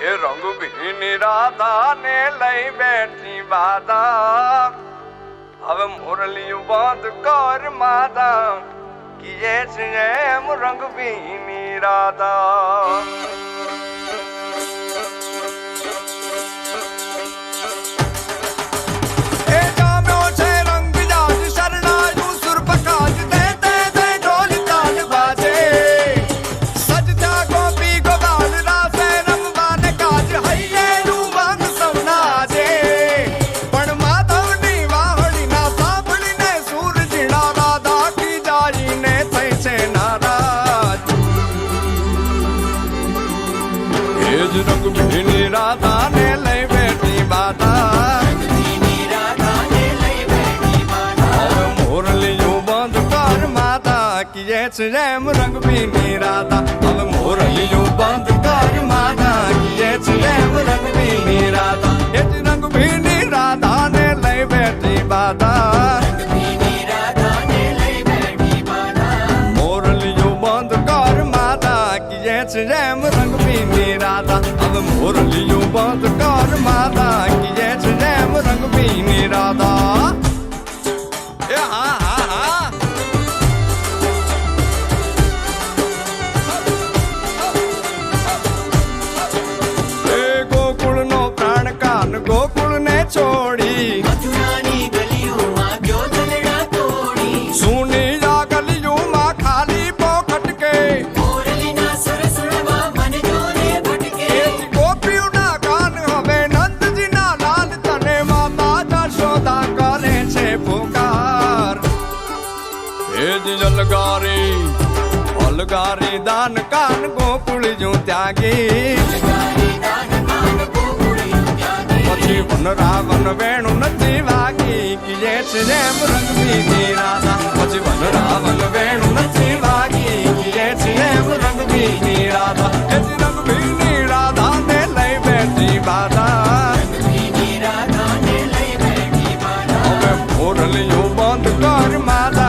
એ રંગ ભીની રાધા ને લઈ બેઠી બાધા હવે મુરલિયું બંધ કર માતા કીએ છે એમ રંગ ભીની રાધા રંગ ભીની રાધા ને લઈ બેઠી બાધા મોરલિયું બંધ કર માતા કીએ છે એમ રંગ ભીની રાધા હવે મોરલિયું બંધ કર માતા કીએ છે એમ રંગ ભીની રાધા એ જ રંગ ભીની રાધા ને લઈ બેઠી બાધા મોરલિયું બંધ કર માતા કીએ છે એમ રંગ ભીની રાધા હવે મોરલિયું બંધ કર માતા કીએ છે એમ રંગ ભીની રાધા એ હા હા હા એ ગોકુળ નો પ્રાણ કાન ગોકુળ ને છોડી મથુરાની ગલીઓમાં ગયો દલડા તોડી સુની આ ગલીઓમાં ખાલી પોખટ કે મોરલીના સુર સુરવા મન જોને ભટકે ગોપીઓના કાન હવે નંદજીના લાલ તને માતા જશોદા કરે છે પુકાર એ જ અલગારી દાન કાન ગોકુળ જો ત્યાગી પછી વન રાવણ વેણું નથી વાગી કીએ છે જેમ રંગ ભીની રાધા પછી વન રાવણ વેણું નથી વાગી કીએ છે જેમ રંગ ભીની રાધા એ જ રંગ ભીની રાધા ને લઈ બેઠી બાધા હવે મોરલિયું બંધ કર માતા